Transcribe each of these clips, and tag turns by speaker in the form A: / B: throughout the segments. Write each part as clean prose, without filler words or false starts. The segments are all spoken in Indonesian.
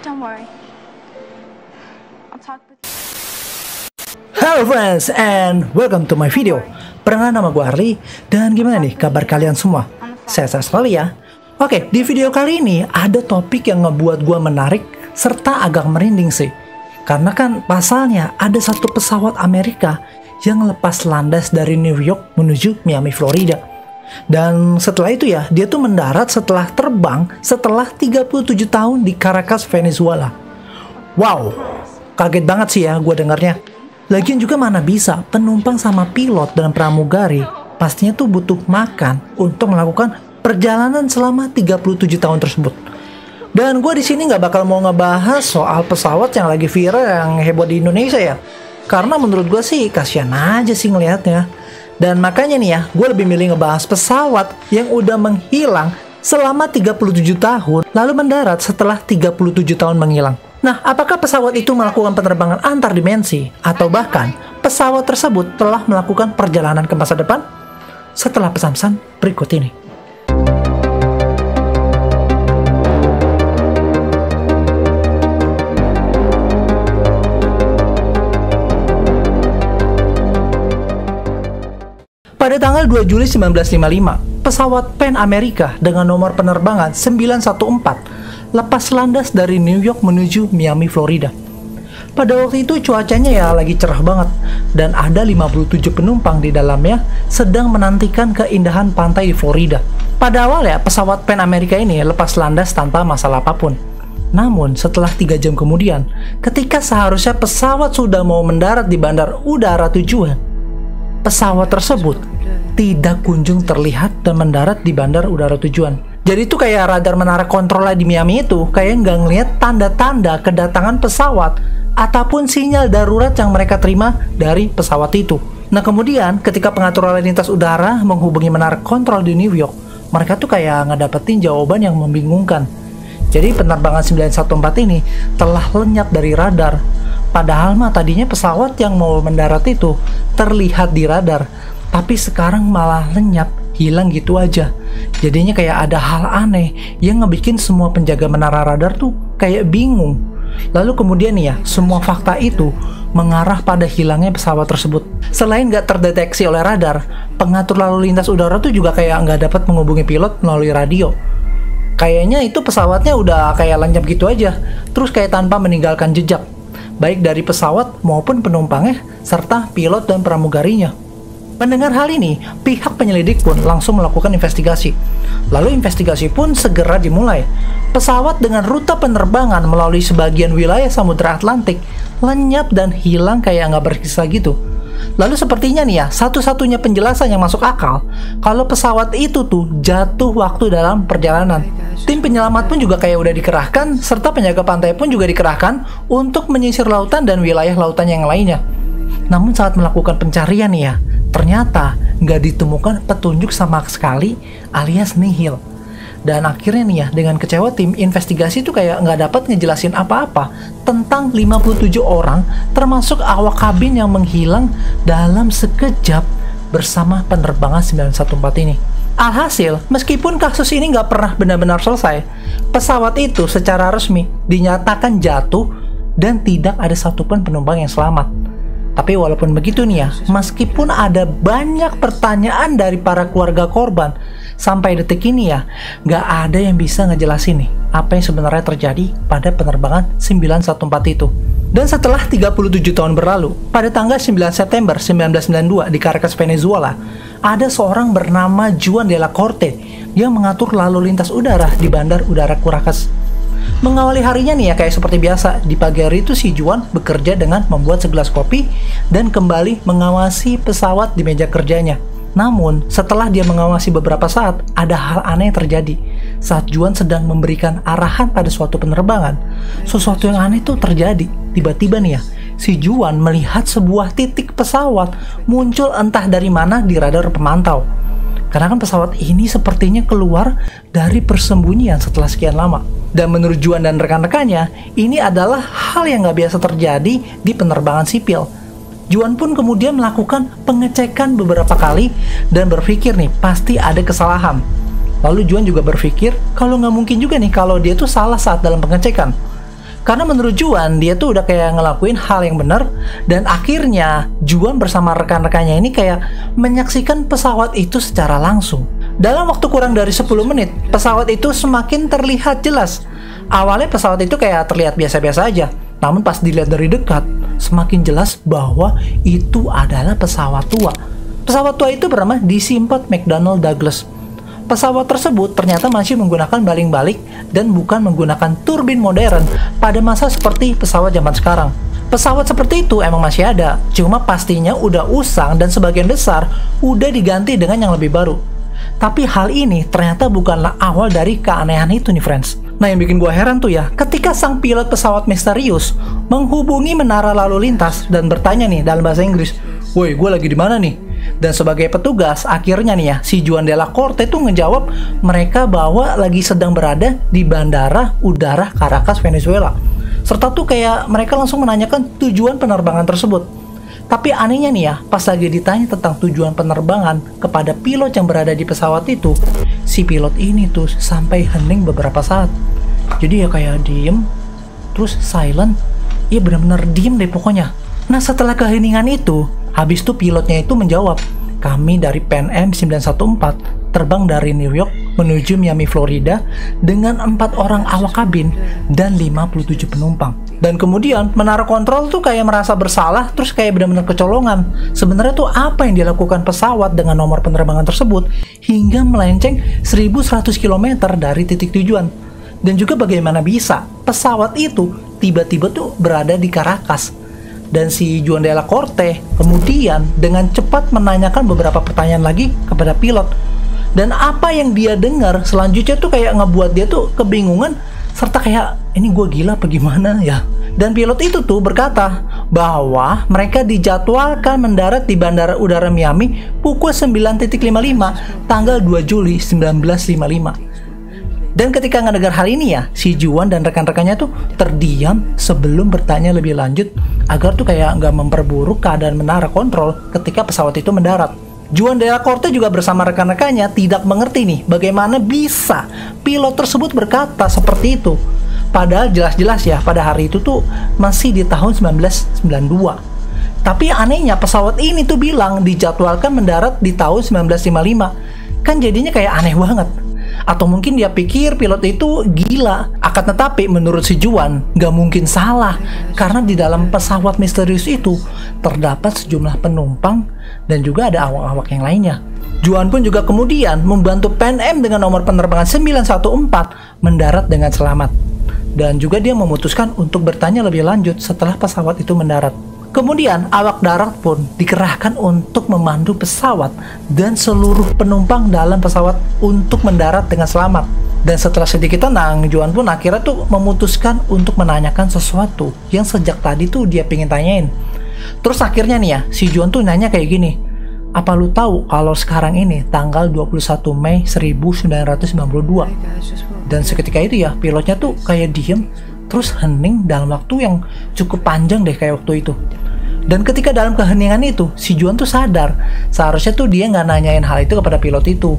A: Don't worry. I'll talk with you.
B: Hello friends and welcome to my video. Perkenalkan, nama gue Harley. Dan gimana nih kabar kalian semua? Sehat-sehat selalu ya. Oke, di video kali ini ada topik yang ngebuat gue menarik serta agak merinding sih. Karena kan pasalnya ada satu pesawat Amerika yang lepas landas dari New York menuju Miami, Florida. Dan setelah itu ya, dia tuh mendarat setelah terbang setelah 37 tahun di Caracas, Venezuela. Wow, kaget banget sih ya gue dengarnya. Lagian juga mana bisa penumpang sama pilot dan pramugari pastinya tuh butuh makan untuk melakukan perjalanan selama 37 tahun tersebut. Dan gue di sini nggak bakal mau ngebahas soal pesawat yang lagi viral yang heboh di Indonesia ya. Karena menurut gue sih kasihan aja sih ngelihatnya. Dan makanya nih ya, gue lebih milih ngebahas pesawat yang udah menghilang selama 37 tahun lalu mendarat setelah 37 tahun menghilang. Nah, apakah pesawat itu melakukan penerbangan antar dimensi atau bahkan pesawat tersebut telah melakukan perjalanan ke masa depan? Setelah pesan-pesan berikut ini. Pada tanggal 2 Juli 1955, pesawat Pan America dengan nomor penerbangan 914 lepas landas dari New York menuju Miami, Florida. Pada waktu itu cuacanya ya lagi cerah banget dan ada 57 penumpang di dalamnya sedang menantikan keindahan pantai di Florida. Pada awalnya pesawat Pan America ini lepas landas tanpa masalah apapun. Namun setelah 3 jam kemudian, ketika seharusnya pesawat sudah mau mendarat di bandar udara tujuan, pesawat tersebut tidak kunjung terlihat dan mendarat di bandar udara tujuan. Jadi itu kayak radar menara kontrolnya di Miami itu kayak nggak ngeliat tanda-tanda kedatangan pesawat ataupun sinyal darurat yang mereka terima dari pesawat itu. Nah kemudian ketika pengatur lalu lintas udara menghubungi menara kontrol di New York, mereka tuh kayak ngedapetin jawaban yang membingungkan. Jadi penerbangan 914 ini telah lenyap dari radar. Padahal mah tadinya pesawat yang mau mendarat itu terlihat di radar, tapi sekarang malah lenyap, hilang gitu aja. Jadinya kayak ada hal aneh yang ngebikin semua penjaga menara radar tuh kayak bingung. Lalu kemudian nih ya, semua fakta itu mengarah pada hilangnya pesawat tersebut. Selain nggak terdeteksi oleh radar, pengatur lalu lintas udara tuh juga kayak nggak dapat menghubungi pilot melalui radio. Kayaknya itu pesawatnya udah kayak lenyap gitu aja, terus kayak tanpa meninggalkan jejak, baik dari pesawat maupun penumpangnya, serta pilot dan pramugarinya. Mendengar hal ini, pihak penyelidik pun langsung melakukan investigasi. Lalu investigasi pun segera dimulai. Pesawat dengan rute penerbangan melalui sebagian wilayah Samudra Atlantik lenyap dan hilang kayak nggak berkisah gitu. Lalu sepertinya nih ya, satu-satunya penjelasan yang masuk akal kalau pesawat itu tuh jatuh waktu dalam perjalanan. Tim penyelamat pun juga kayak udah dikerahkan, serta penjaga pantai pun juga dikerahkan untuk menyisir lautan dan wilayah lautan yang lainnya. Namun saat melakukan pencarian nih ya, ternyata nggak ditemukan petunjuk sama sekali alias nihil. Dan akhirnya nih ya, dengan kecewa tim investigasi itu kayak nggak dapat ngejelasin apa-apa tentang 57 orang termasuk awak kabin yang menghilang dalam sekejap bersama penerbangan 914 ini. Alhasil, meskipun kasus ini nggak pernah benar-benar selesai, pesawat itu secara resmi dinyatakan jatuh dan tidak ada satupun penumpang yang selamat. Tapi walaupun begitu nih ya, meskipun ada banyak pertanyaan dari para keluarga korban, sampai detik ini ya, nggak ada yang bisa ngejelasin nih apa yang sebenarnya terjadi pada penerbangan 914 itu. Dan setelah 37 tahun berlalu, pada tanggal 9 September 1992 di Caracas, Venezuela, ada seorang bernama Juan de la Corte yang mengatur lalu lintas udara di bandar udara Caracas. Mengawali harinya nih ya, kayak seperti biasa, di pagi hari itu si Juan bekerja dengan membuat segelas kopi dan kembali mengawasi pesawat di meja kerjanya. Namun, setelah dia mengawasi beberapa saat, ada hal aneh yang terjadi. Saat Juan sedang memberikan arahan pada suatu penerbangan, sesuatu yang aneh tuh terjadi. Tiba-tiba nih ya, si Juan melihat sebuah titik pesawat muncul entah dari mana di radar pemantau. Karena kan pesawat ini sepertinya keluar dari persembunyian setelah sekian lama. Dan menurut Juan dan rekan-rekannya, ini adalah hal yang nggak biasa terjadi di penerbangan sipil. Juan pun kemudian melakukan pengecekan beberapa kali dan berpikir nih, pasti ada kesalahan. Lalu Juan juga berpikir kalau nggak mungkin juga nih kalau dia tuh salah saat dalam pengecekan. Karena menurut Juan, dia tuh udah kayak ngelakuin hal yang benar, dan akhirnya Juan bersama rekan-rekannya ini kayak menyaksikan pesawat itu secara langsung. Dalam waktu kurang dari 10 menit, pesawat itu semakin terlihat jelas. Awalnya pesawat itu kayak terlihat biasa-biasa aja, namun pas dilihat dari dekat, semakin jelas bahwa itu adalah pesawat tua. Pesawat tua itu bernama DC-4 McDonnell Douglas. Pesawat tersebut ternyata masih menggunakan baling-balik dan bukan menggunakan turbin modern pada masa seperti pesawat zaman sekarang. Pesawat seperti itu emang masih ada, cuma pastinya udah usang dan sebagian besar udah diganti dengan yang lebih baru. Tapi hal ini ternyata bukanlah awal dari keanehan itu nih friends. Nah, yang bikin gue heran tuh ya, ketika sang pilot pesawat misterius menghubungi menara lalu lintas dan bertanya nih dalam bahasa Inggris, "Woi, gue lagi di mana nih?" Dan sebagai petugas, akhirnya nih ya, si Juan de la Corte tuh ngejawab mereka bahwa lagi sedang berada di Bandara Udara Caracas, Venezuela. Serta tuh kayak mereka langsung menanyakan tujuan penerbangan tersebut. Tapi anehnya nih ya, pas lagi ditanya tentang tujuan penerbangan kepada pilot yang berada di pesawat itu, si pilot ini tuh sampai hening beberapa saat. Jadi ya kayak diem, terus silent, ya benar-benar diem deh pokoknya. Nah, setelah keheningan itu, habis itu pilotnya itu menjawab, "Kami dari Pan Am 914 terbang dari New York menuju Miami, Florida dengan 4 orang awak kabin dan 57 penumpang." Dan kemudian menara kontrol tuh kayak merasa bersalah, terus kayak benar-benar kecolongan. Sebenarnya tuh apa yang dilakukan pesawat dengan nomor penerbangan tersebut hingga melenceng 1100 km dari titik tujuan. Dan juga bagaimana bisa pesawat itu tiba-tiba tuh berada di Caracas. Dan si Juan de la Corte kemudian dengan cepat menanyakan beberapa pertanyaan lagi kepada pilot. Dan apa yang dia dengar selanjutnya tuh kayak ngebuat dia tuh kebingungan, serta kayak, ini gue gila apa gimana ya? Dan pilot itu tuh berkata bahwa mereka dijadwalkan mendarat di Bandara Udara Miami pukul 9.55 tanggal 2 Juli 1955. Dan ketika ngedengar hal ini ya, si Juan dan rekan-rekannya tuh terdiam sebelum bertanya lebih lanjut agar tuh kayak nggak memperburuk keadaan menara kontrol ketika pesawat itu mendarat. Juan de la Corte juga bersama rekan-rekannya tidak mengerti nih bagaimana bisa pilot tersebut berkata seperti itu. Padahal jelas-jelas ya pada hari itu tuh masih di tahun 1992. Tapi anehnya pesawat ini tuh bilang dijadwalkan mendarat di tahun 1955. Kan jadinya kayak aneh banget. Atau mungkin dia pikir pilot itu gila. Akan tetapi menurut si Juan gak mungkin salah, karena di dalam pesawat misterius itu terdapat sejumlah penumpang dan juga ada awak-awak yang lainnya. Juan pun juga kemudian membantu Pan Am dengan nomor penerbangan 914 mendarat dengan selamat. Dan juga dia memutuskan untuk bertanya lebih lanjut setelah pesawat itu mendarat. Kemudian awak darat pun dikerahkan untuk memandu pesawat dan seluruh penumpang dalam pesawat untuk mendarat dengan selamat. Dan setelah sedikit tenang, Juan pun akhirnya tuh memutuskan untuk menanyakan sesuatu yang sejak tadi tuh dia pengen tanyain. Terus akhirnya nih ya, si Juan tuh nanya kayak gini, "Apa lu tahu kalau sekarang ini tanggal 21 Mei 1992? Dan seketika itu ya pilotnya tuh kayak diem, terus hening dalam waktu yang cukup panjang deh kayak waktu itu. Dan ketika dalam keheningan itu, si Juan tuh sadar seharusnya tuh dia nggak nanyain hal itu kepada pilot itu,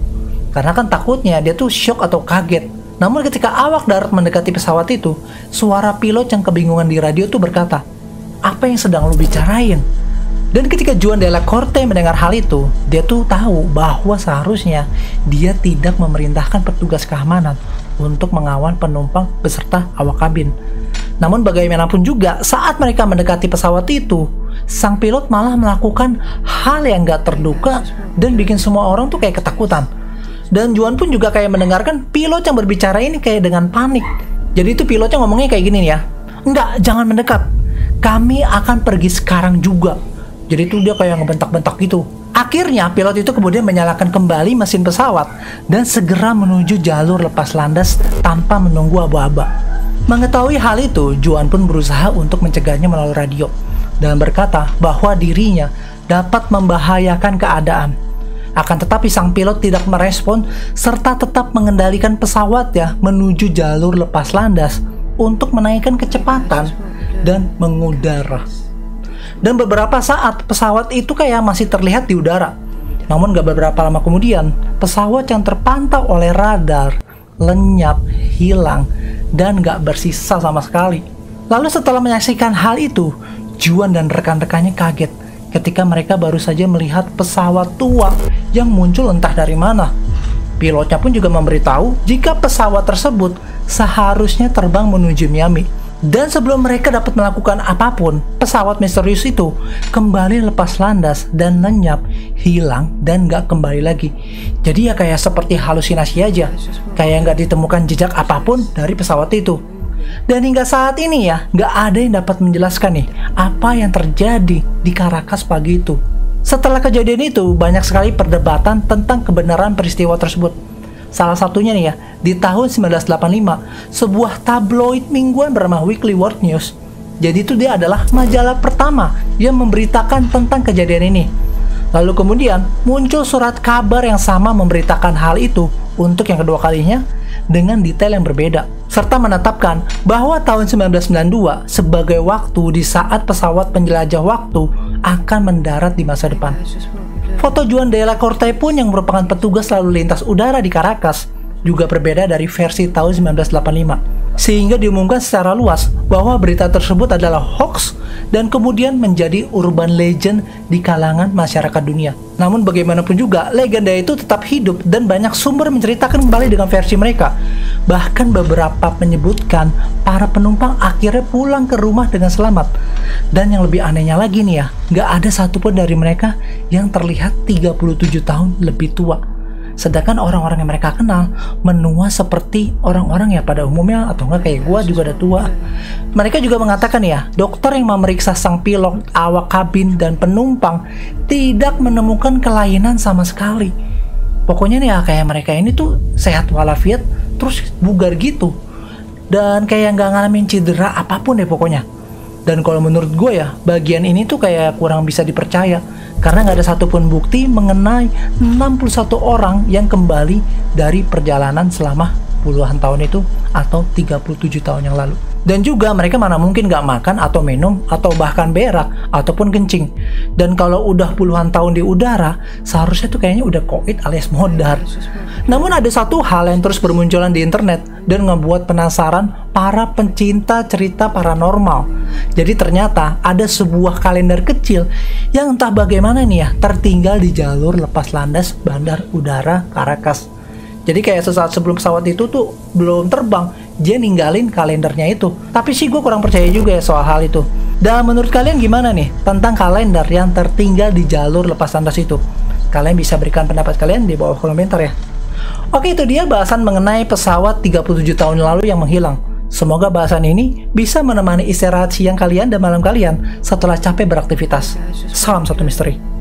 B: karena kan takutnya dia tuh shock atau kaget. Namun ketika awak darat mendekati pesawat itu, suara pilot yang kebingungan di radio tuh berkata, "Apa yang sedang lu bicarain?" Dan ketika Juan de la Corte mendengar hal itu, dia tuh tahu bahwa seharusnya dia tidak memerintahkan petugas keamanan untuk mengawal penumpang beserta awak kabin. Namun bagaimanapun juga, saat mereka mendekati pesawat itu, sang pilot malah melakukan hal yang gak terduga dan bikin semua orang tuh kayak ketakutan. Dan Juan pun juga kayak mendengarkan pilot yang berbicara ini kayak dengan panik. Jadi itu pilotnya ngomongnya kayak gini nih ya, "Enggak, jangan mendekat. Kami akan pergi sekarang juga." Jadi itu dia kayak ngebentak-bentak gitu. Akhirnya pilot itu kemudian menyalakan kembali mesin pesawat dan segera menuju jalur lepas landas tanpa menunggu aba-aba. Mengetahui hal itu, Juan pun berusaha untuk mencegahnya melalui radio dan berkata bahwa dirinya dapat membahayakan keadaan. Akan tetapi sang pilot tidak merespon serta tetap mengendalikan pesawat ya menuju jalur lepas landas untuk menaikkan kecepatan dan mengudara. Dan beberapa saat pesawat itu kayak masih terlihat di udara. Namun gak beberapa lama kemudian, pesawat yang terpantau oleh radar lenyap, hilang, dan gak bersisa sama sekali. Lalu setelah menyaksikan hal itu, Juan dan rekan-rekannya kaget ketika mereka baru saja melihat pesawat tua yang muncul entah dari mana. Pilotnya pun juga memberitahu jika pesawat tersebut seharusnya terbang menuju Miami. Dan sebelum mereka dapat melakukan apapun, pesawat misterius itu kembali lepas landas dan lenyap, hilang dan gak kembali lagi. Jadi ya kayak seperti halusinasi aja, kayak gak ditemukan jejak apapun dari pesawat itu. Dan hingga saat ini ya, gak ada yang dapat menjelaskan nih apa yang terjadi di Caracas pagi itu. Setelah kejadian itu, banyak sekali perdebatan tentang kebenaran peristiwa tersebut. Salah satunya nih ya, di tahun 1985, sebuah tabloid mingguan bernama Weekly World News. Jadi itu dia adalah majalah pertama yang memberitakan tentang kejadian ini. Lalu kemudian muncul surat kabar yang sama memberitakan hal itu untuk yang kedua kalinya dengan detail yang berbeda, serta menetapkan bahwa tahun 1992 sebagai waktu di saat pesawat penjelajah waktu akan mendarat di masa depan. Foto Juan de la Corte pun yang merupakan petugas lalu lintas udara di Caracas juga berbeda dari versi tahun 1985, sehingga diumumkan secara luas bahwa berita tersebut adalah hoax dan kemudian menjadi urban legend di kalangan masyarakat dunia. Namun bagaimanapun juga, legenda itu tetap hidup dan banyak sumber menceritakan kembali dengan versi mereka. Bahkan beberapa menyebutkan para penumpang akhirnya pulang ke rumah dengan selamat. Dan yang lebih anehnya lagi nih ya, nggak ada satupun dari mereka yang terlihat 37 tahun lebih tua. Sedangkan orang-orang yang mereka kenal menua seperti orang-orang ya pada umumnya, atau enggak kayak gua juga udah tua. Mereka juga mengatakan ya, dokter yang memeriksa sang pilot, awak kabin, dan penumpang tidak menemukan kelainan sama sekali. Pokoknya nih ya, kayak mereka ini tuh sehat walafiat, terus bugar gitu. Dan kayak nggak ngalamin cedera apapun deh pokoknya. Dan kalau menurut gue ya, bagian ini tuh kayak kurang bisa dipercaya. Karena nggak ada satupun bukti mengenai 61 orang yang kembali dari perjalanan selama puluhan tahun itu atau 37 tahun yang lalu. Dan juga mereka mana mungkin nggak makan atau minum atau bahkan berak ataupun kencing. Dan kalau udah puluhan tahun di udara, seharusnya tuh kayaknya udah koit alias modar. Namun ada satu hal yang terus bermunculan di internet dan ngebuat penasaran para pencinta cerita paranormal. Jadi ternyata ada sebuah kalender kecil yang entah bagaimana nih ya tertinggal di jalur lepas landas Bandar Udara Caracas. Jadi kayak sesaat sebelum pesawat itu tuh belum terbang, dia ninggalin kalendernya itu. Tapi sih gue kurang percaya juga ya soal hal itu. Dan menurut kalian gimana nih tentang kalender yang tertinggal di jalur lepas landas itu? Kalian bisa berikan pendapat kalian di bawah komentar ya. Oke, itu dia bahasan mengenai pesawat 37 tahun lalu yang menghilang. Semoga bahasan ini bisa menemani istirahat siang kalian dan malam kalian setelah capek beraktivitas. Salam satu misteri.